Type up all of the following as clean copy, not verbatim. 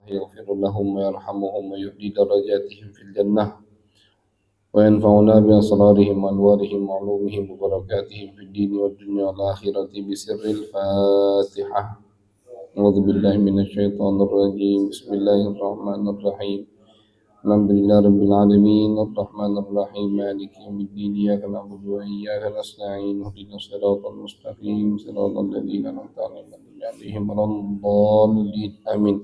يغفر لهم ويرحمهم ويؤدي درجاتهم في الجنة وينفعنا بأسرارهم وأنوارهم وعلومهم وبركاتهم في الدين والدنيا والآخرة بسر الفاتحة. أعوذ بالله من الشيطان الرجيم. بسم الله الرحمن الرحيم. الحمد لله رب العالمين الرحمن الرحيم مالك يوم الدين إياك نعبد وإياك نستعين اهدنا الصراط المستقيم صراط الذين أنعمت عليهم غير الضالين آمين.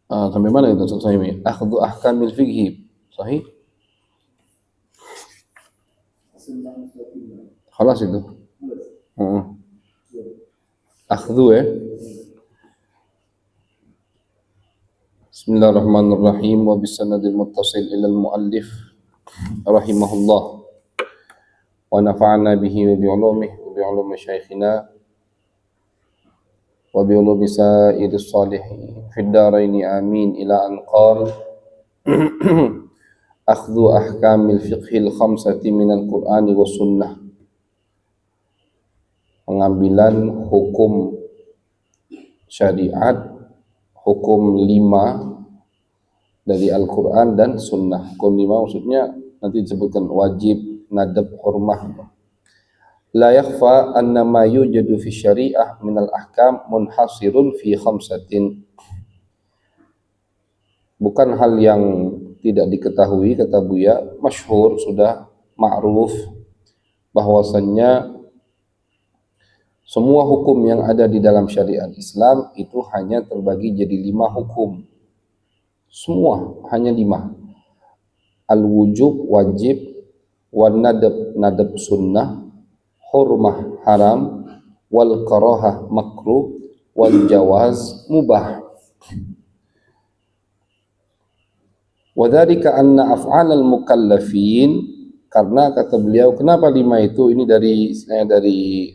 Sampai mana itu selesai ini? Akhdhu ahkamil fiqhi. Sahih? Khalas itu. Akhdhu ya. Bismillahirrahmanirrahim wa bisanadil muttasil ila al-muallif rahimahullah wa nafa'ana bihi wa bi'ulumihi wa bi'ulumi syaikhina wa bi'ulumi sa'iris salihin fid dharaini amin ila an qala akhdhu ahkamil fiqhil khamsati minal qur'ani was sunnah, pengambilan hukum syariat, hukum 5 dari Al-Quran dan Sunnah. Hukum 5 maksudnya nanti disebutkan wajib, nadab, hurmah. La yakhfa anna ma yujadu fi syariah minal ahkam munhasirun fi khamsatin. Bukan hal yang tidak diketahui, kata Buya, masyhur, sudah ma'ruf, bahwasannya semua hukum yang ada di dalam syariat Islam itu hanya terbagi jadi 5 hukum. Semua hanya 5. Al-wujub wajib, wal nadab sunnah, hurmah haram, wal karahah makruh, wal jawaz mubah. Wa dzalika anna af'alal mukallafin, karena kata beliau kenapa 5 itu, ini dari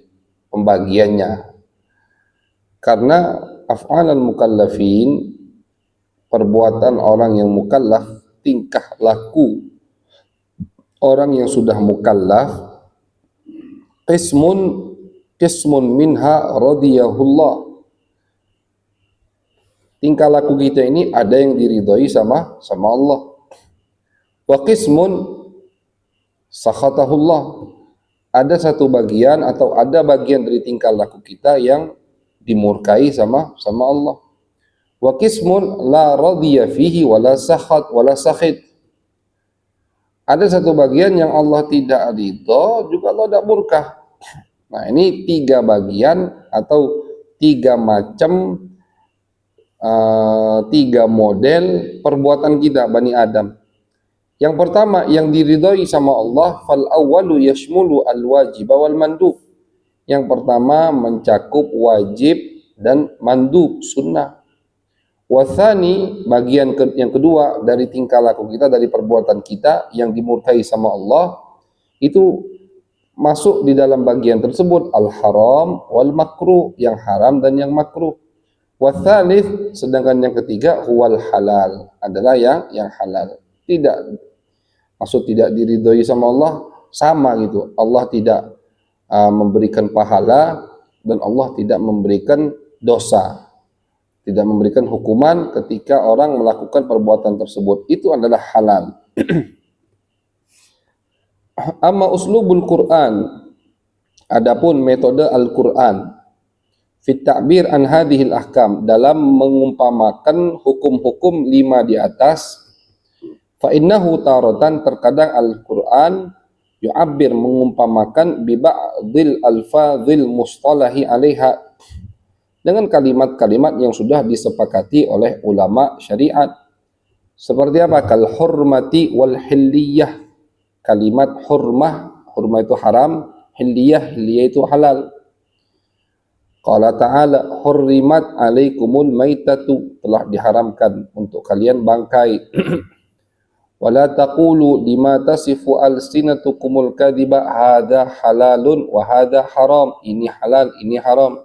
pembagiannya. Karena af'alal mukallafin, perbuatan orang yang mukallaf, tingkah laku orang yang sudah mukallaf, qismun minha radiyahullah. Tingkah laku kita ini ada yang diridhoi sama Allah. Wa qismun sakhatahullah. Ada satu bagian atau ada bagian dari tingkah laku kita yang dimurkai sama Allah. Wa qismun la radiya fihi wala sakhat wala sakhit. Ada satu bagian yang Allah tidak ridha, juga Allah tidak murka. Nah, ini 3 bagian atau 3 macam 3 model perbuatan kita Bani Adam. Yang pertama yang diridhoi sama Allah, fal awwalu yashmulu al wajib wal mandub. Yang pertama mencakup wajib dan mandub, sunnah. Wathani, bagian yang kedua dari tingkah laku kita, dari perbuatan kita yang dimurkai sama Allah, itu masuk di dalam bagian tersebut al-haram wal makruh, yang haram dan yang makruh. Wathalith, sedangkan yang ketiga huwal halal, adalah yang halal. Maksud tidak diridhoi sama Allah, sama gitu. Allah tidak memberikan pahala dan Allah tidak memberikan dosa, tidak memberikan hukuman ketika orang melakukan perbuatan tersebut. Itu adalah halal. Amma uslubul Quran, adapun metode Al-Quran, fit ta'bir an hadhil ahkam, dalam mengumpamakan hukum-hukum 5 di atas, fa innahu taratan, terkadang Al-Quran yu'abbir, mengumpamakan bi ba'dil alfazil mustalahi 'alaiha, dengan kalimat-kalimat yang sudah disepakati oleh ulama syariat. Seperti apa? Kal hurmati wal hilliyah. Kalimat hurmah itu haram, hilliyah itu halal. Qala ta'ala hurrimat alaikumul maitatu, telah diharamkan untuk kalian bangkai. Wala taqulu lima tasifu alsinatukumul kadhiba hadza halalun wa hadza haram, ini halal, ini haram.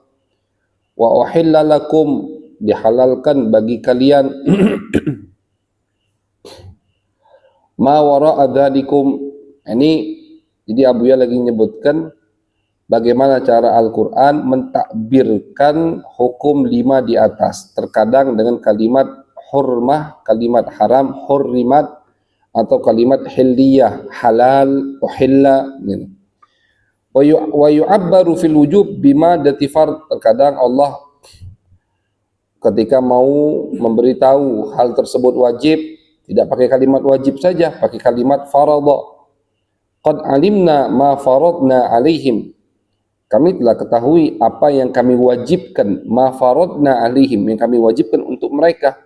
Wa uhilla lakum, dihalalkan bagi kalian, ma wara'a dzalikum. Ini jadi Abuya lagi menyebutkan bagaimana cara Al-Quran mentakbirkan hukum 5 di atas. Terkadang dengan kalimat hurmah, kalimat haram, hurrimat, atau kalimat hilliyah, halal, uhilla, gitu. Wa yu'abbaru fil wujub bima datifar. Terkadang Allah ketika mau memberitahu hal tersebut wajib, tidak pakai kalimat wajib saja, pakai kalimat faradha. Qad alimna ma faradna alaihim. Kami telah ketahui apa yang kami wajibkan, ma faradna alaihim, yang kami wajibkan untuk mereka.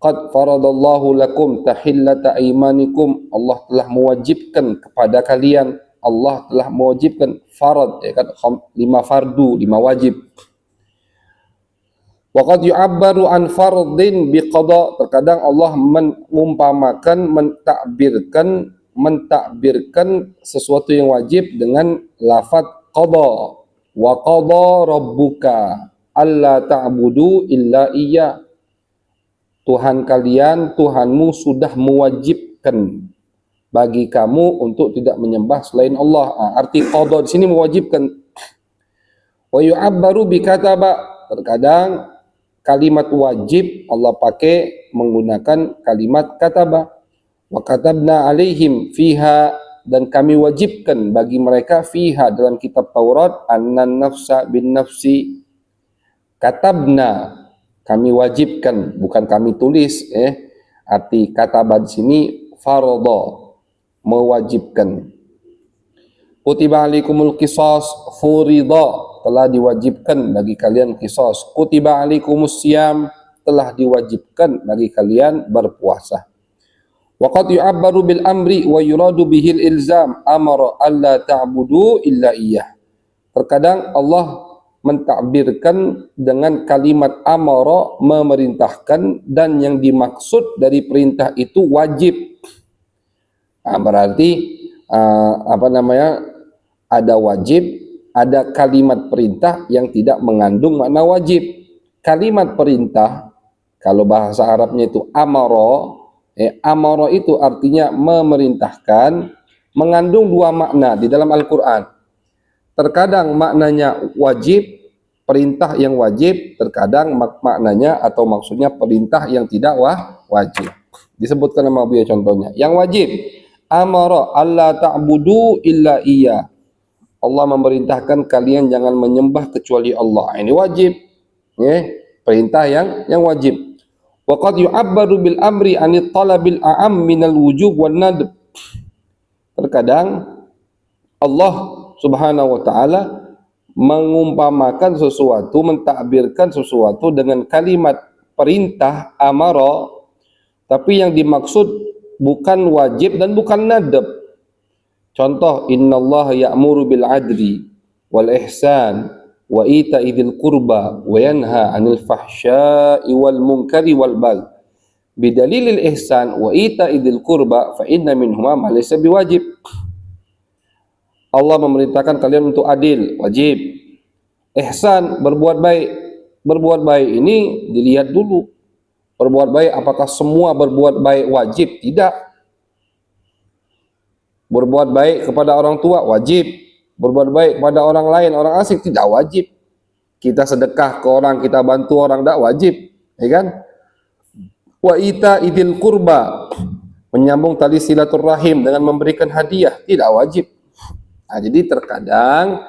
Qad faradallahu lakum tahillata aymanikum. Allah telah mewajibkan kepada kalian. Allah telah mewajibkan farad, ya kan, 5 fardu, 5 wajib. Waqad yu'abbaru an fardin biqada. Terkadang Allah mengumpamakan, mentakbirkan sesuatu yang wajib dengan lafaz qada. Wa qada rabbuka alla ta'budu illa iya. Tuhan kalian, Tuhanmu sudah mewajibkan bagi kamu untuk tidak menyembah selain Allah. Arti qada di sini mewajibkan. Wa yu'abbaru bi kataba. Terkadang kalimat wajib Allah pakai menggunakan kalimat kataba. Wa katabna alaihim fiha, dan kami wajibkan bagi mereka fiha, dalam kitab Taurat, annan nafsa bin nafsi. Katabna, kami wajibkan, bukan kami tulis. Arti kataba di sini faradha, mewajibkan. Kutiba alaikumul qisas, furidha, telah diwajibkan bagi kalian qisas. Kutiba alaikumus siyam, telah diwajibkan bagi kalian berpuasa. Waqad yu'abbaru bil amri wa yuradu bihil ilzam, amara alla ta'budu illa iyyah. Terkadang Allah mentakbirkan dengan kalimat amara, memerintahkan, dan yang dimaksud dari perintah itu wajib. Berarti ada wajib, ada kalimat perintah yang tidak mengandung makna wajib. Kalimat perintah, kalau bahasa Arabnya itu amara, amara itu artinya memerintahkan, mengandung 2 makna di dalam Al-Quran. Terkadang maknanya wajib, perintah yang wajib. Terkadang maknanya atau maksudnya perintah yang tidak wajib. Disebutkan nama beliau contohnya. Yang wajib, amara alla ta'budu illa iya. Allah memerintahkan kalian jangan menyembah kecuali Allah. Ini wajib. Perintah yang wajib. Wa qad yu'abbaru bil amri anit talabil a'am minal wujub wan nadb. Terkadang Allah Subhanahu wa taala mengumpamakan sesuatu, mentakbirkan sesuatu dengan kalimat perintah amara, tapi yang dimaksud bukan wajib dan bukan nadab. Contoh, innallaha ya'muru bil adli wal ihsan wa ita'i dzil qurba wa yanha 'anil fahsya'i wal munkari wal baghi. Bidalilil ihsan wa ita'i dzil qurba fa inna minhuma ma laysa biwajib. Allah memerintahkan kalian untuk adil, wajib. Ihsan, berbuat baik. Berbuat baik ini dilihat dulu. Berbuat baik, apakah semua berbuat baik wajib? Tidak. Berbuat baik kepada orang tua wajib. Berbuat baik kepada orang lain, orang asing, tidak wajib. Kita sedekah ke orang, kita bantu orang, tidak wajib, ya kan? Wa ita idil qurba, menyambung tali silaturahim dengan memberikan hadiah, tidak wajib. Jadi terkadang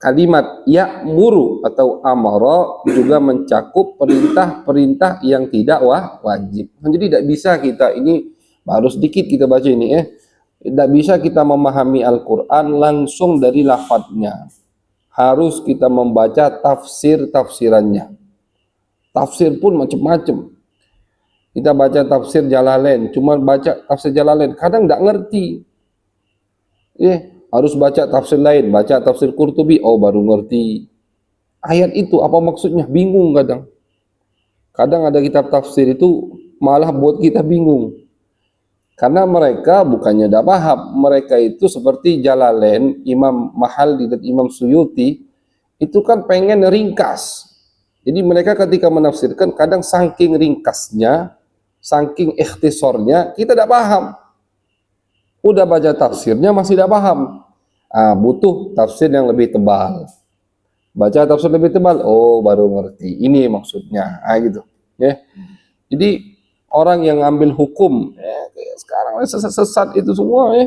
kalimat ya'muru atau amara juga mencakup perintah-perintah yang tidak wajib. Jadi tidak bisa kita ini, baru sedikit kita baca ini, tidak bisa kita memahami Al-Quran langsung dari lafadznya. Harus kita membaca tafsir-tafsirannya. Tafsir pun macam-macam. Kita baca tafsir Jalalain, cuma baca tafsir Jalalain, kadang tidak ngerti. Harus baca tafsir lain, baca tafsir Qurtubi, baru ngerti. Ayat itu apa maksudnya? Bingung kadang. Kadang ada kitab tafsir itu malah buat kita bingung. Karena mereka bukannya tidak paham, mereka itu seperti Jalalain, Imam Mahalli dan Imam Suyuti, itu kan pengen ringkas. Jadi mereka ketika menafsirkan, kadang saking ringkasnya, saking ikhtisornya, kita tidak paham. Udah baca tafsirnya masih tidak paham. butuh tafsir yang lebih tebal. Baca tafsir lebih tebal, oh baru ngerti. Ini maksudnya, gitu. Ya. Jadi orang yang ngambil hukum, sekarang sesat itu semua ya.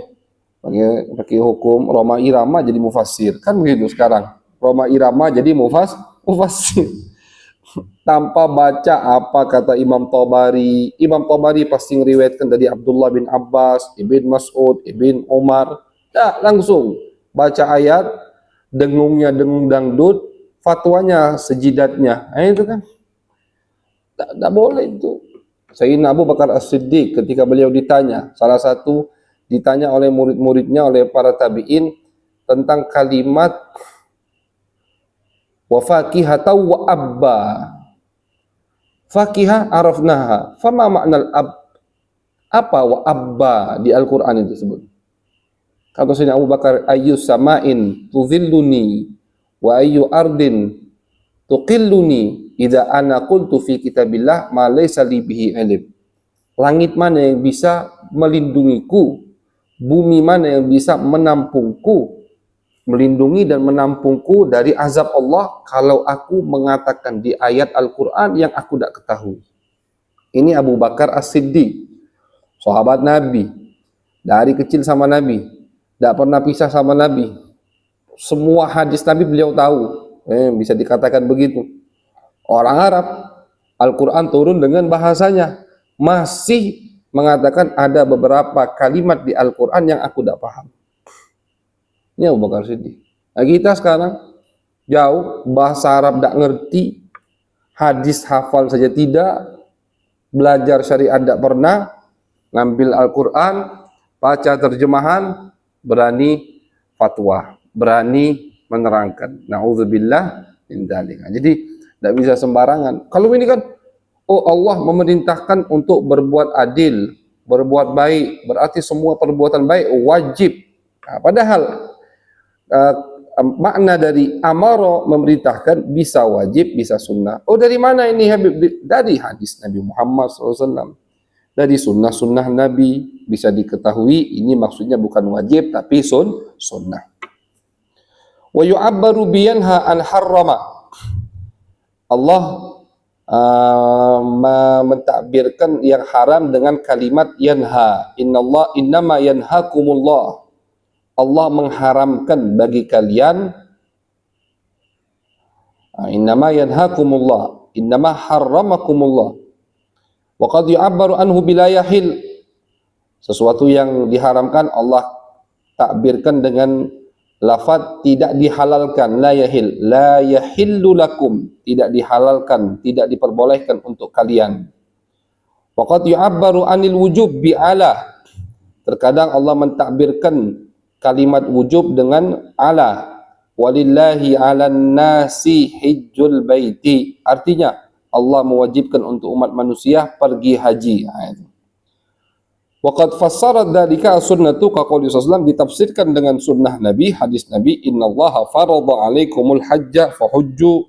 Pakai hukum Roma Irama jadi mufassir, kan begitu sekarang. Roma Irama jadi mufassir. Tanpa baca apa kata Imam Tabari. Imam Tabari pasti ngeriwayatkan dari Abdullah bin Abbas, Ibn Mas'ud, Ibn Umar. Ya, langsung baca ayat, dengungnya dengung dangdut, fatwanya sejidatnya. Nah, itu kan tidak boleh itu. Sayyidina Abu Bakar As-Siddiq ketika beliau ditanya, salah satu ditanya oleh murid-muridnya, oleh para tabi'in tentang kalimat wa fakihata wa abba. Fakihah arafnaha, fama maknal ab? Apa wa abba di Al-Quran itu disebut? Kata Sayyidina Abu Bakar, ayyu sama'in tudhilluni wa ayyu ardin tuqilluni idza ana qultu fi kitabillah ma laysa li bihi ilm. Langit mana yang bisa melindungiku, bumi mana yang bisa menampungku, melindungi dan menampungku dari azab Allah kalau aku mengatakan di ayat Al-Quran yang aku tidak ketahui. Ini Abu Bakar As-Siddiq, sahabat Nabi, dari kecil sama Nabi, tidak pernah pisah sama Nabi. Semua hadis Nabi beliau tahu. Bisa dikatakan begitu. Orang Arab, Al-Quran turun dengan bahasanya, masih mengatakan ada beberapa kalimat di Al-Quran yang aku tidak paham. Ini Abu Bakar Siddiq. Nah, kita sekarang jauh, bahasa Arab tidak ngerti, hadis hafal saja tidak, belajar syariat tidak pernah, ngambil Al-Quran, baca terjemahan, berani fatwa, berani menerangkan. Na'udzubillah min dzalik. Jadi tidak bisa sembarangan. Kalau ini kan, oh Allah memerintahkan untuk berbuat adil, berbuat baik, berarti semua perbuatan baik wajib. Nah, padahal makna dari amaro memerintahkan bisa wajib, bisa sunnah. Oh dari mana ini Habib? Dari hadis Nabi Muhammad SAW. Dari sunnah-sunnah Nabi bisa diketahui ini maksudnya bukan wajib tapi sunnah. Wa yu'abbaru biyanha an harrama. Allah mentakbirkan yang haram dengan kalimat yanha. Innama yanhakumullah. Allah mengharamkan bagi kalian. Innama yanhakumullah. Innama harramakumullah. Wa qad yu'abbaru anhu bila yahil. Sesuatu yang diharamkan Allah takbirkan dengan lafaz tidak dihalalkan, la yahil, la yahillu lakum, tidak dihalalkan, tidak diperbolehkan untuk kalian. Wa qad yu'abbaru anil wujub bi ala. Terkadang Allah mentakbirkan kalimat wujub dengan ala. Walillahi 'alan nasi hijjul baiti. Artinya Allah mewajibkan untuk umat manusia pergi haji. Waqad fassarat dzalika as-sunnatu ka qouli sallallahu ditafsirkan dengan sunnah Nabi, hadis Nabi, innallaha farada 'alaikumul hajja fahujju.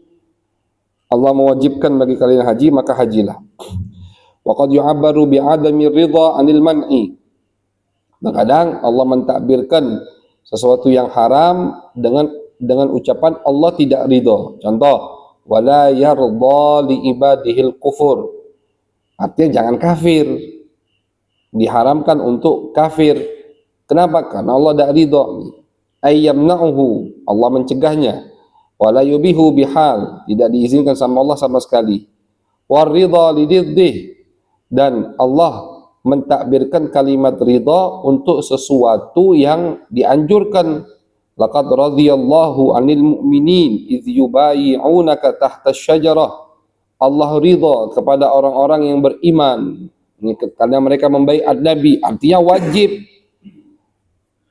Allah mewajibkan bagi kalian haji maka hajilah. Waqad yu'abbaru bi'adami ridha 'anil man'i. Terkadang Allah mentakbirkan sesuatu yang haram dengan ucapan Allah tidak ridha. Contoh, wala yarda li ibadihil kufur. Artinya jangan kafir. Diharamkan untuk kafir. Kenapa? Karena Allah tidak ridha. Ayyamna'uhu, Allah mencegahnya. Wala yubihu bihal, tidak diizinkan sama Allah sama sekali. Waridha lididdih, dan Allah mentakbirkan kalimat ridha untuk sesuatu yang dianjurkan. Laqad radhiyallahu 'anil mu'minin idz yubayyi'unaka tahta asy-syajarah. Allah ridha kepada orang-orang yang beriman karena mereka membaiat Nabi, artinya wajib.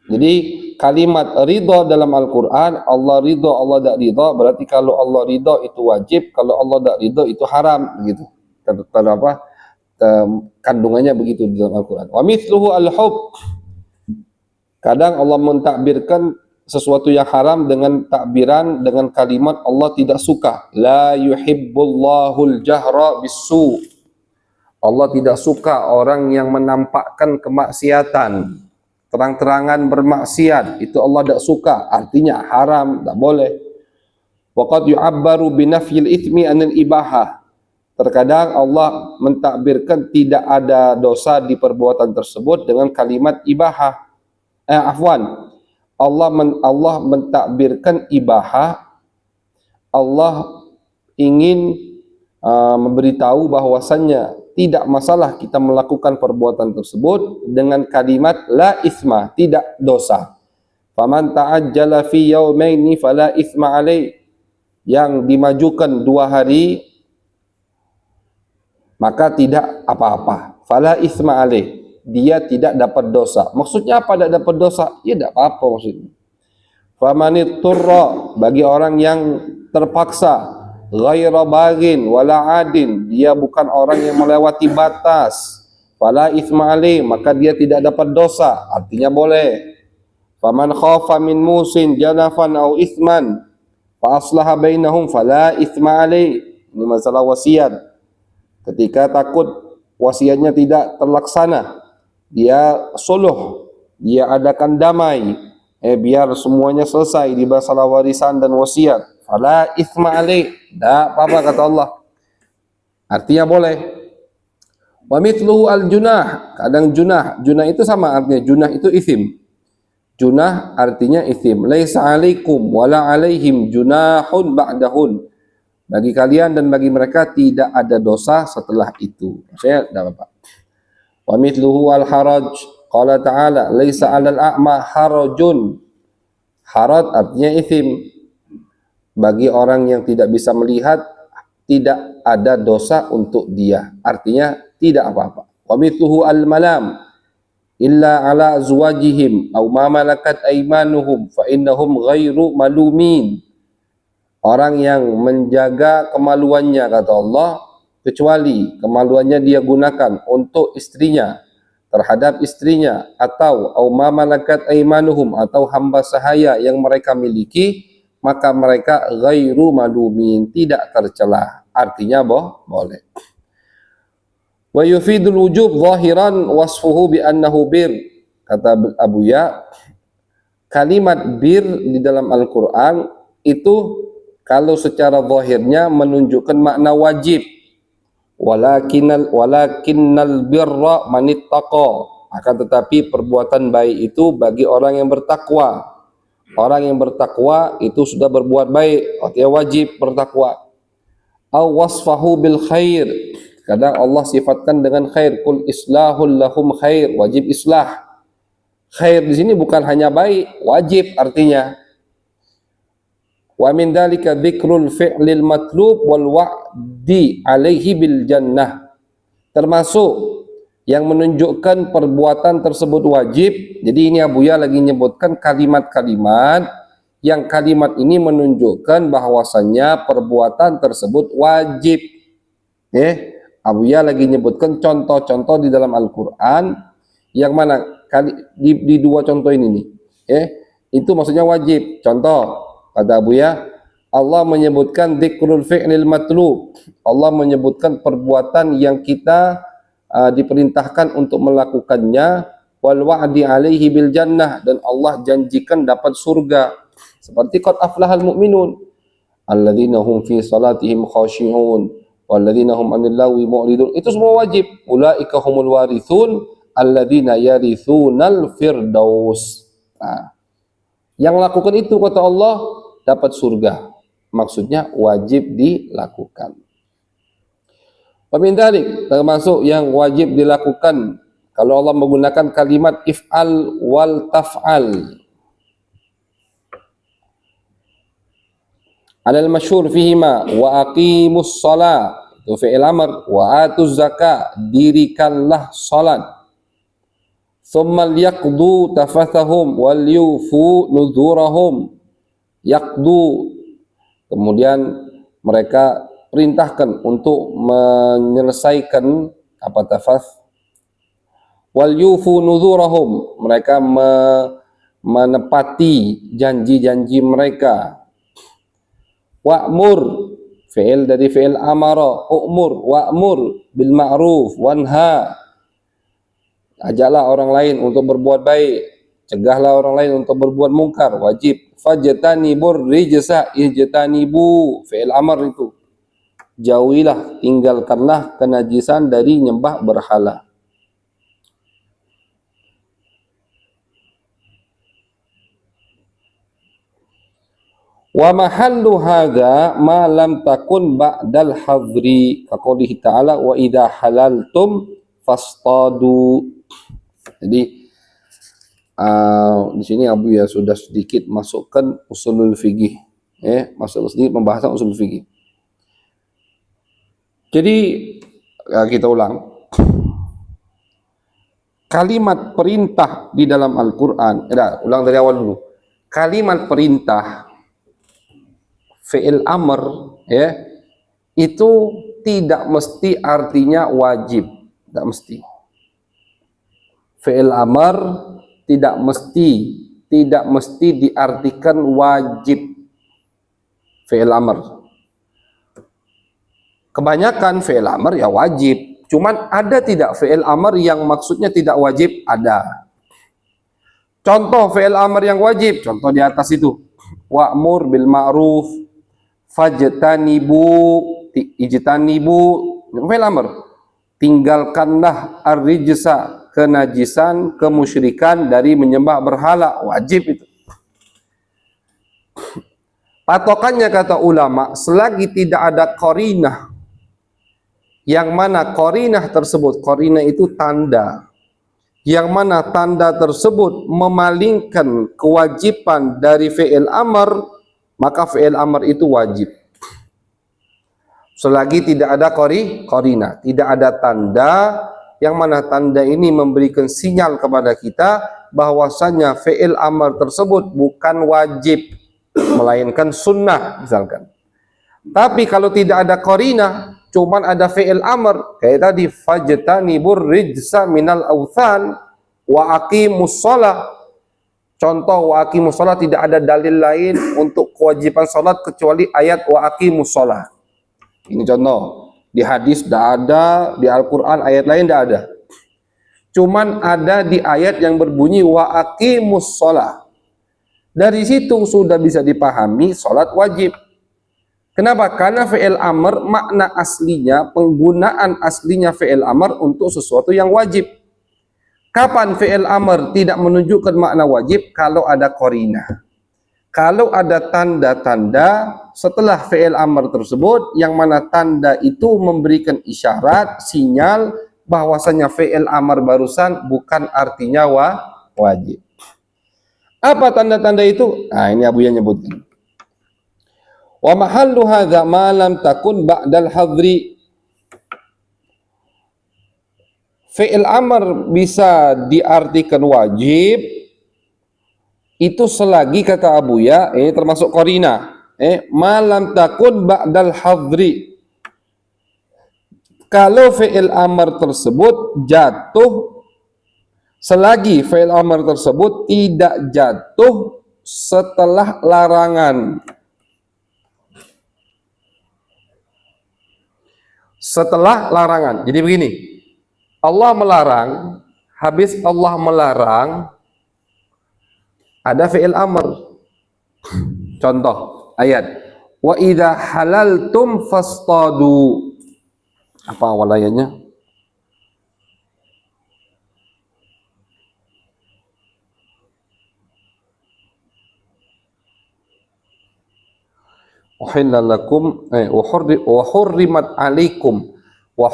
Jadi kalimat ridha dalam Al-Quran, Allah ridha, Allah tidak ridha, berarti kalau Allah ridha itu wajib, kalau Allah tidak ridha itu haram, begitu. Kalau apa? Kandungannya begitu di dalam Al-Quran. Wa mithluhu al-hub. Kadang Allah mentakbirkan sesuatu yang haram dengan takbiran dengan kalimat Allah tidak suka. La yuhibbullahul jahra bisu. Allah tidak suka orang yang menampakkan kemaksiatan. terang-terangan bermaksiat, itu Allah tidak suka, artinya haram, tak boleh. Waqad yu'abbaru binafyil ithmi anil ibahah. Terkadang Allah mentakbirkan tidak ada dosa di perbuatan tersebut dengan kalimat ibahah. Allah mentakbirkan ibahah. Allah ingin memberitahu bahwasannya tidak masalah kita melakukan perbuatan tersebut dengan kalimat la isma, tidak dosa. Faman ta'ajjala fi yaumaini fala isma alaih. Yang dimajukan 2 hari maka tidak apa-apa. Fala isma alaih. Dia tidak dapat dosa. Maksudnya apa tidak dapat dosa? Ya tidak apa-apa maksudnya. Famanit turra, bagi orang yang terpaksa, ghaira bagin wala adin, dia bukan orang yang melewati batas, fala itsma alaih, maka dia tidak dapat dosa, artinya boleh. Faman khafa min musin janafan au itsman fa aslaha bainahum fala itsma alaih. Ini masalah wasiat. Ketika takut wasiatnya tidak terlaksana, dia suluh, dia adakan damai, biar semuanya selesai di masalah warisan dan wasiat. Fala itsma alaih, tak apa-apa kata Allah. Artinya boleh. Wa mithluhu al-junah, kadang junah itu sama artinya, junah itu isim. Junah artinya isim. Laisa alaikum wala alaihim junahun ba'dahun. Bagi kalian dan bagi mereka tidak ada dosa setelah itu. Saya tidak apa-apa. Wa mithluhu al-haraj, qala ta'ala laisa 'alal a'ma harajun. Haraj artinya isim. Bagi orang yang tidak bisa melihat tidak ada dosa untuk dia, artinya tidak apa-apa. Wa mithluhu al-malam illa ala azwajihim aw ma malakat aymanuhum fa innahum ghairu malumin. Orang yang menjaga kemaluannya kata Allah, kecuali kemaluannya dia gunakan untuk istrinya, terhadap istrinya, atau aw ma malakat aymanuhum, atau hamba sahaya yang mereka miliki, maka mereka ghairu malumin, tidak tercela, artinya boleh. Wa yufidul wujub zahiran wasfuhu bi annahu bir, kata Abu Ya, kalimat bir di dalam Al-Quran itu kalau secara zahirnya menunjukkan makna wajib. Walakinnal birra manittaqa, akan tetapi perbuatan baik itu bagi orang yang bertakwa. Orang yang bertakwa itu sudah berbuat baik, artinya wajib bertakwa. Aw wasfahu bil khair, kadang Allah sifatkan dengan khair, kul islahul lahum khair, wajib islah. Khair di sini bukan hanya baik, wajib artinya. Wa min dzalika dzikrul fi'lil matlub wal wa'di alaihi bil jannah. Termasuk yang menunjukkan perbuatan tersebut wajib. Jadi ini Abu Ya lagi menyebutkan kalimat-kalimat yang kalimat ini menunjukkan bahwasannya perbuatan tersebut wajib. Abu Ya lagi menyebutkan contoh-contoh di dalam Al-Qur'an yang mana di 2 contoh ini nih. Itu maksudnya wajib. Contoh kata Abu Ya, Allah menyebutkan dzikrul fi'lil matlub. Allah menyebutkan perbuatan yang kita diperintahkan untuk melakukannya, wal wa'di alaihi bil jannah, dan Allah janjikan dapat surga. Seperti qad aflahal mu'minun alladzina hum fi salatihim khashi'un walladzina hum 'anil lagwi mu'ridun. Itu semua wajib. Ulaika humul warithun alladzina yarithunal firdaus. Nah, yang melakukan itu kata Allah dapat surga. Maksudnya wajib dilakukan. Pemindalik termasuk yang wajib dilakukan kalau Allah menggunakan kalimat if'al wal taf'al. Alal masyhur fihima wa aqimus shalah, itu fi'il amr, wa atuz zakah, dirikanlah salat. Thumma liyaqdu tafathahum wal yufu nuzurahum. Yaqdu, kemudian mereka perintahkan untuk menyelesaikan apa tafath, wal yufu nuzurahum, mereka menepati janji-janji mereka. Wa'mur, fi'il dari fi'il amara, u'mur, wa'mur bil ma'ruf wanha, ajaklah orang lain untuk berbuat baik, cegahlah orang lain untuk berbuat mungkar, wajib. Fajtanibur rijsa, ijtanibu, fi'il amr itu. Jauhilah, tinggalkanlah kenajisan dari nyembah berhala. Wa mahallu hadza ma lam takun ba'dal hadri, kaqoulihi ta'ala wa idza halaltum fastadu. Jadi di sini Abu ya sudah sedikit masukkan usulul fikih, masuk sedikit pembahasan usul fikih. Jadi kita ulang. Kalimat perintah di dalam Al-Qur'an, ulang dari awal dulu. Kalimat perintah fi'il amr itu tidak mesti artinya wajib, tidak mesti. Fi'il amr tidak mesti diartikan wajib. Fi'il amr. Kebanyakan fi'il amr ya wajib. Cuman ada tidak fi'il amr yang maksudnya tidak wajib? Ada. Contoh fi'il amr yang wajib, contoh di atas itu. Wa'mur bil ma'ruf, fajtanibu, ijtanibu, fi'il amr. Tinggalkanlah ar-rijsa, kenajisan, kemusyrikan dari menyembah berhala, wajib itu. Patokannya kata ulama, selagi tidak ada qarinah, yang mana qarinah tersebut, qarinah itu tanda, yang mana tanda tersebut memalingkan kewajiban dari fi'il amr, maka fi'il amr itu wajib. Selagi tidak ada qarinah, tidak ada tanda, yang mana tanda ini memberikan sinyal kepada kita bahwasanya fi'il amr tersebut bukan wajib, melainkan sunnah misalkan. Tapi kalau tidak ada qarinah, cuman ada fi'il amr, kayak tadi fajtanibur rijsa minal authan wa aqimus shalah. Contoh wa aqimus shalah, tidak ada dalil lain untuk kewajiban salat kecuali ayat wa aqimus shalah. Ini contoh. Di hadis tidak ada, di Al-Quran ayat lain tidak ada. Cuman ada di ayat yang berbunyi wa aqimus shalah. Dari situ sudah bisa dipahami salat wajib. Kenapa? Karena fi'il amr makna aslinya, penggunaan aslinya fi'il amr untuk sesuatu yang wajib. Kapan fi'il amr tidak menunjukkan makna wajib? Kalau ada qarinah. Kalau ada tanda-tanda setelah fi'il amr tersebut, yang mana tanda itu memberikan isyarat, sinyal bahwasanya fi'il amr barusan bukan artinya wajib. Apa tanda-tanda itu? Nah, ini Abu yang nyebutkan. Wa mahallu hadza ma lam takun ba'dal hadri. Fi'il amr bisa diartikan wajib itu selagi, kata Abu ya, ini termasuk qarinah, malam takun ba'dal hadri. Kalau fi'il amr tersebut jatuh, selagi fi'il amr tersebut tidak jatuh setelah larangan. Setelah larangan. Jadi begini, Allah melarang, habis Allah melarang, ada fi'il amr. Contoh ayat wa idza halaltum fastadu. Apa awal ayatnya? Uhilla lakum wa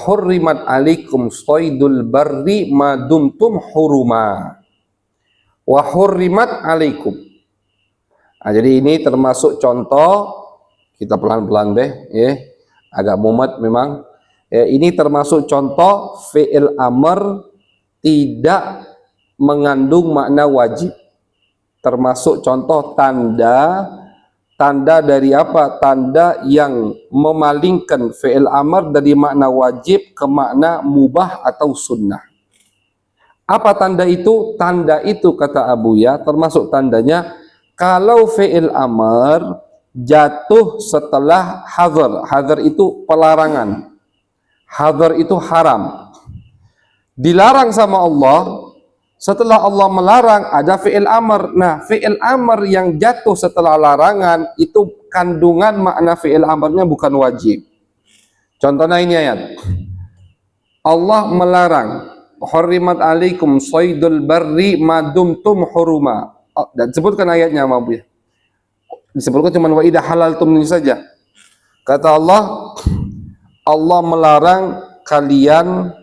hurrimat alaikum shaydul barri ma dumtum huruma. Wa hurrimat alaikum. Nah, jadi ini termasuk contoh, kita pelan-pelan deh, agak mumet memang. Ini termasuk contoh fi'il amr tidak mengandung makna wajib. Termasuk contoh tanda dari apa? Tanda yang memalingkan fi'il amr dari makna wajib ke makna mubah atau sunnah. Apa tanda itu? Tanda itu kata Abu ya, termasuk tandanya kalau fi'il amr jatuh setelah hadar. Hadar itu pelarangan. Hadar itu haram. Dilarang sama Allah, Setelah Allah melarang, ada fi'il amr. Nah, fi'il amr yang jatuh setelah larangan, itu kandungan makna fi'il amrnya bukan wajib. Contohnya ini ayat. Allah melarang, hurrimat alaikum shaydul barri madumtum huruma. Dan sebutkan ayatnya, Mabu ya. Disebutkan cuma wa idha halaltum ini saja. Kata Allah, Allah melarang kalian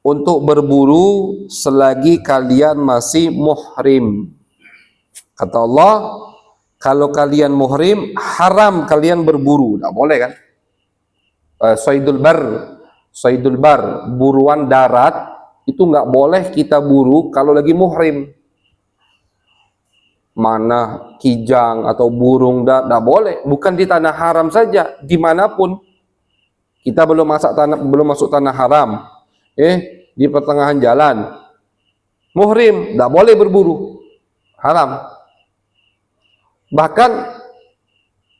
untuk berburu selagi kalian masih muhrim. Kata Allah, kalau kalian muhrim, haram kalian berburu. Tidak boleh kan? Saydul bar, buruan darat, itu nggak boleh kita buru kalau lagi muhrim. Mana kijang atau burung, tidak boleh. Bukan di tanah haram saja, dimanapun. Kita belum masuk tanah haram. Di pertengahan jalan, muhrim, tidak boleh berburu, haram. Bahkan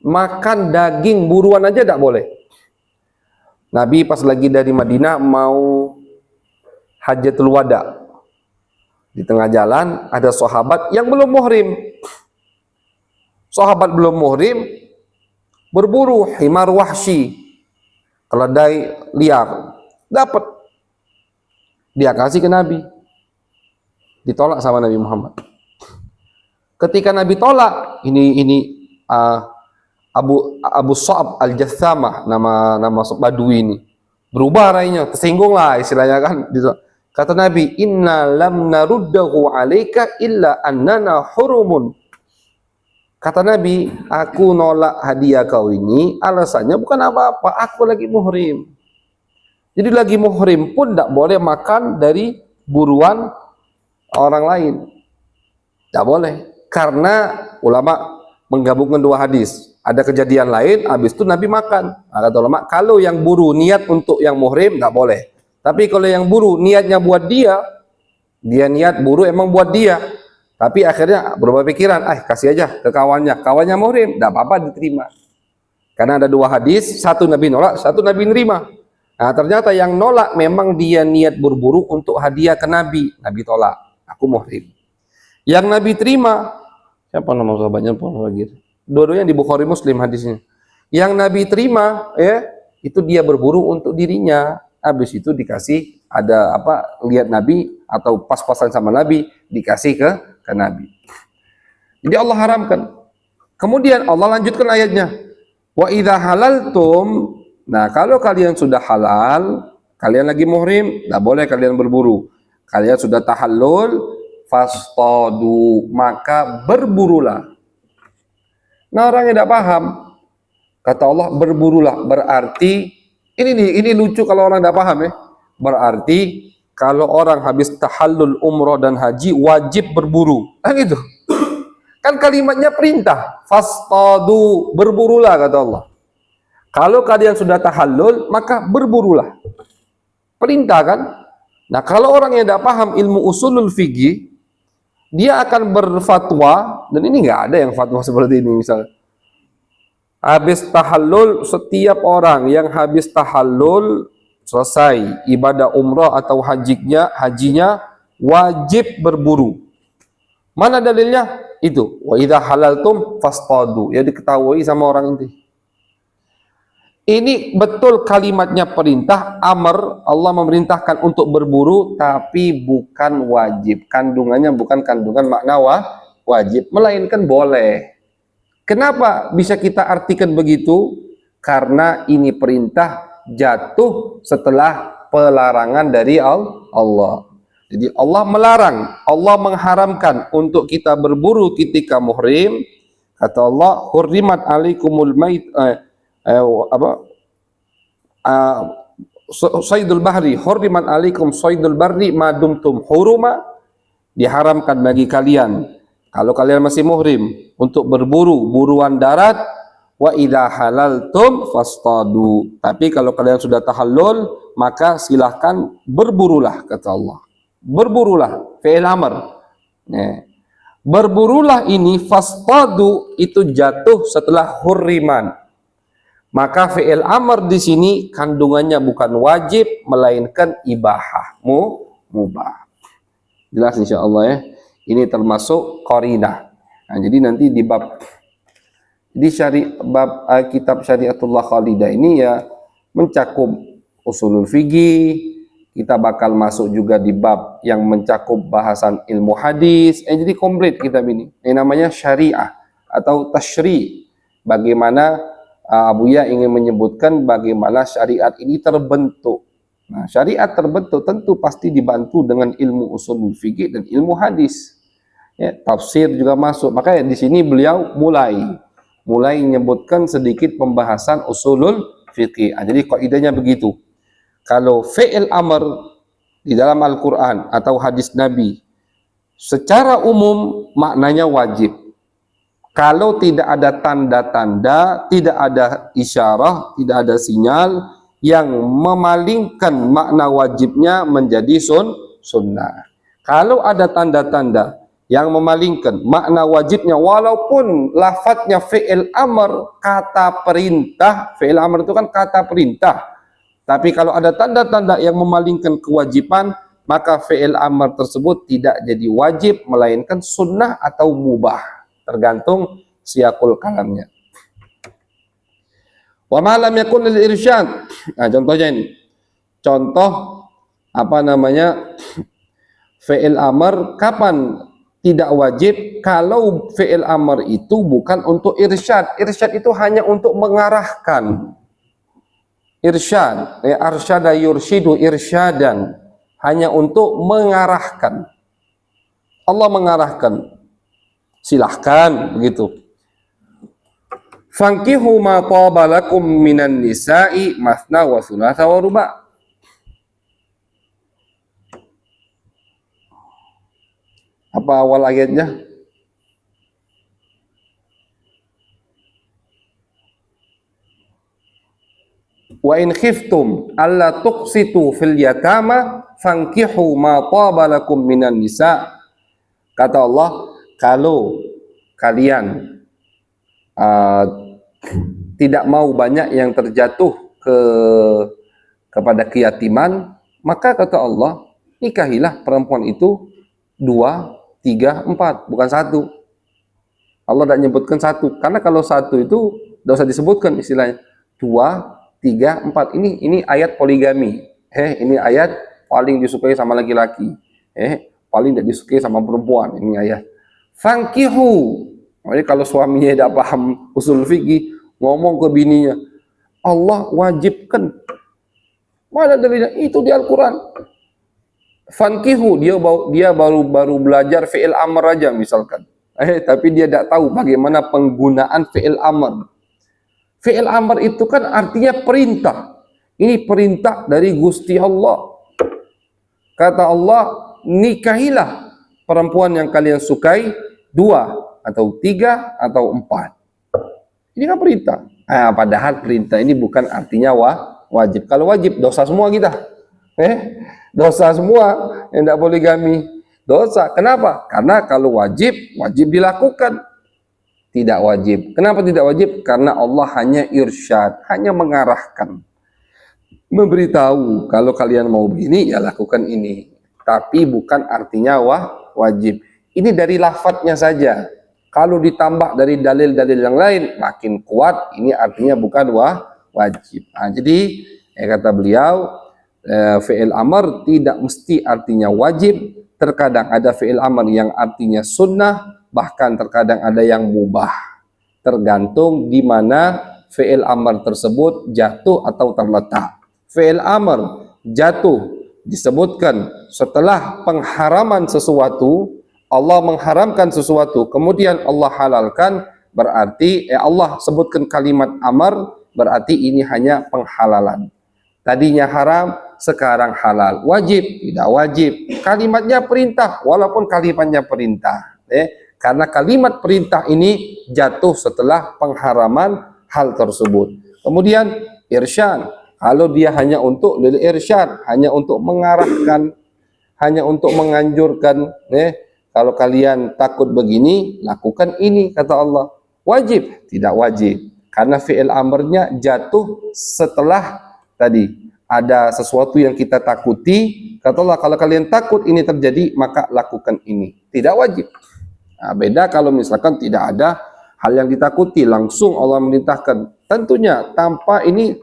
makan daging buruan aja tidak boleh. Nabi pas lagi dari Madinah mau hajatul wada, di tengah jalan ada sahabat yang belum muhrim. Sahabat belum muhrim berburu himar wahsy, keledai liar, dapat. Dia kasih ke Nabi, ditolak sama Nabi Muhammad. Ketika Nabi tolak, ini Abu Sa'ab Al-Jassamah, nama Badui ini, berubah rainya, tersinggung lah istilahnya kan. Kata Nabi, inna lam naruddahu alaika illa annana hurumun. Kata Nabi, aku nolak hadiah kau ini, alasannya bukan apa-apa, aku lagi muhrim. Jadi lagi muhrim pun tidak boleh makan dari buruan orang lain. Tidak boleh. Karena ulama menggabungkan dua hadis. Ada kejadian lain, habis itu Nabi makan. Kata ulama, kalau yang buru niat untuk yang muhrim, tidak boleh. Tapi kalau yang buru niatnya buat dia niat buru emang buat dia. Tapi akhirnya berubah pikiran, kasih aja ke kawannya. Kawannya muhrim, tidak apa-apa diterima. Karena ada dua hadis, satu Nabi nolak, satu Nabi nerima. Nah, ternyata yang nolak memang dia niat berburu untuk hadiah ke Nabi. Nabi tolak, aku muhrim. Yang Nabi terima, siapa nama sahabatnya? Dua-duanya di Bukhari Muslim hadisnya. Yang Nabi terima, itu dia berburu untuk dirinya. Habis itu dikasih, lihat Nabi atau pas-pasan sama Nabi, dikasih ke Nabi. Jadi Allah haramkan. Kemudian Allah lanjutkan ayatnya. Wa idza halaltum. Nah, kalau kalian sudah halal, kalian lagi muhrim, tidak boleh kalian berburu. Kalian sudah tahallul, fastadu, maka berburulah. Nah, orang yang tidak paham, kata Allah berburulah, berarti ini lucu kalau orang tidak paham ya. Berarti kalau orang habis tahallul umroh dan haji wajib berburu. Gitu. Kan kalimatnya perintah, fastadu, berburulah kata Allah. Kalau kalian sudah tahallul, maka berburulah. Perintah kan? Nah, kalau orang yang tidak paham ilmu usulul fikih, dia akan berfatwa, dan ini nggak ada yang fatwa seperti ini misalnya. Habis tahallul, setiap orang yang habis tahallul, selesai ibadah umrah atau hajinya wajib berburu. Mana dalilnya? Itu. Wa idza halaltum fastadu. Ya diketahui sama orang ini. Ini betul kalimatnya perintah, amr, Allah memerintahkan untuk berburu, tapi bukan wajib. Kandungannya bukan kandungan makna wajib, melainkan boleh. Kenapa bisa kita artikan begitu? Karena ini perintah jatuh setelah pelarangan dari Allah. Jadi Allah melarang, Allah mengharamkan untuk kita berburu ketika muhrim. Kata Allah, hurrimat alaikumul mait saydul bahri, hurrimat alaikum saydul barri madumtum huruma, diharamkan bagi kalian kalau kalian masih muhrim untuk berburu buruan darat. Wa idza halaltum fastadu, tapi kalau kalian sudah tahallul maka silahkan berburulah, kata Allah. Berburulah, fi'il amr. Berburulah ini fastadu itu jatuh setelah hurriman. Maka fi'il amr di sini kandungannya bukan wajib melainkan ibahah, mubah. Jelas insya Allah ya. Ini termasuk qarinah. Nah, jadi nanti di bab kitab Syariatullah Khalidah ini ya mencakup usulul fikih. Kita bakal masuk juga di bab yang mencakup bahasan ilmu hadis. Jadi komplit kitab ini. Ini namanya syariah atau tasyri'. Bagaimana Abuya ingin menyebutkan bagaimana syariat ini terbentuk. Nah, syariat terbentuk tentu pasti dibantu dengan ilmu usulul fikih dan ilmu hadis. Ya, tafsir juga masuk. Makanya di sini beliau mulai menyebutkan sedikit pembahasan usulul fikih. Nah, jadi kaidahnya begitu. Kalau fi'il amr di dalam Al-Quran atau hadis Nabi secara umum maknanya wajib. Kalau tidak ada tanda-tanda, tidak ada isyarah, tidak ada sinyal yang memalingkan makna wajibnya menjadi sunnah. Kalau ada tanda-tanda yang memalingkan makna wajibnya, walaupun lafadznya fi'il amr, kata perintah, fi'il amr itu kan kata perintah. Tapi kalau ada tanda-tanda yang memalingkan kewajiban, maka fi'il amr tersebut tidak jadi wajib, melainkan sunnah atau mubah. Tergantung siyaqul kalamnya. Wa ma lam yakun lil irsyad. Nah, contohnya ini. Contoh fi'il amr kapan tidak wajib? Kalau fi'il amr itu bukan untuk irsyad. Irsyad itu hanya untuk mengarahkan. Irsyad, arsyada yursyidu irsyadan, hanya untuk mengarahkan. Allah mengarahkan, silahkan begitu. Fankihu ma taba lakum minan nisa'i mathna wa thulatha wa ruba'. Apa awal ayatnya? Wa in khiftum alla tuqsitu fil yatama fankihu ma taba lakum minan nisa. Kata Allah, kalau kalian tidak mau banyak yang terjatuh kepada keyatiman, maka kata Allah, nikahilah perempuan itu 2, 3, 4, bukan 1. Allah tidak menyebutkan 1, karena kalau 1 itu tidak usah disebutkan istilahnya. 2, 3, 4. Ini ayat poligami. Ini ayat paling disukai sama laki-laki. Paling tidak disukai sama perempuan. Ini ayat. Fankihu. Jadi kalau suaminya tidak paham usul fikih, ngomong ke bininya, Allah wajibkan. Mana dalilnya? Itu di Al-Quran. Fankihu, dia baru belajar fi'il amr aja misalkan. Tapi dia tidak tahu bagaimana penggunaan fi'il amr. Fi'il amr itu kan artinya perintah. Ini perintah dari Gusti Allah. Kata Allah, nikahilah perempuan yang kalian sukai 2 atau 3 atau 4. Ini kan perintah. Padahal perintah ini bukan artinya wajib. Kalau wajib, dosa semua kita. Dosa semua yang tidak poligami. Dosa. Kenapa? Karena kalau wajib dilakukan. Tidak wajib. Kenapa tidak wajib? Karena Allah hanya irsyad, hanya mengarahkan. Memberitahu, kalau kalian mau begini, ya lakukan ini. Tapi bukan artinya wajib. Ini dari lafadznya saja. Kalau ditambah dari dalil-dalil yang lain, makin kuat, ini artinya bukan wajib. Jadi, kata beliau, fi'il amr tidak mesti artinya wajib. Terkadang ada fi'il amr yang artinya sunnah, bahkan terkadang ada yang mubah. Tergantung di mana fi'il amr tersebut jatuh atau terletak. Fi'il amr jatuh disebutkan setelah pengharaman sesuatu, Allah mengharamkan sesuatu, kemudian Allah halalkan, berarti Allah sebutkan kalimat amr, berarti ini hanya penghalalan. Tadinya haram, sekarang halal. Wajib, tidak wajib. Kalimatnya perintah, walaupun kalimatnya perintah. Karena kalimat perintah ini jatuh setelah pengharaman hal tersebut. Kemudian irsyad, kalau dia hanya untuk lil irsyad, hanya untuk mengarahkan, hanya untuk menganjurkan, kalau kalian takut begini, lakukan ini, kata Allah. Wajib? Tidak wajib. Karena fi'il amrnya jatuh setelah tadi ada sesuatu yang kita takuti, Kata Allah, kalau kalian takut ini terjadi, maka lakukan ini. Tidak wajib. Nah, beda kalau misalkan tidak ada hal yang ditakuti, langsung Allah merintahkan. Tentunya tanpa ini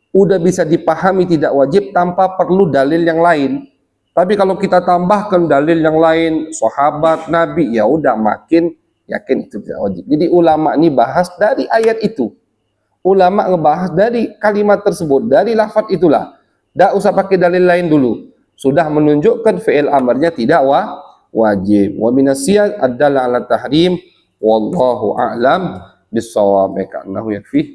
udah bisa dipahami tidak wajib tanpa perlu dalil yang lain. Tapi kalau kita tambahkan dalil yang lain, sahabat, nabi, ya udah makin yakin itu tidak wajib. Jadi ulama ini bahas dari ayat itu. Ulama ngebahas dari kalimat tersebut, dari lafaz itulah. Tidak usah pakai dalil lain dulu. Sudah menunjukkan fi'il amarnya tidak wajib. Wa minasiyad adalah ala tahrim. Wallahu a'lam bisawab. Ka'annahu yakfih.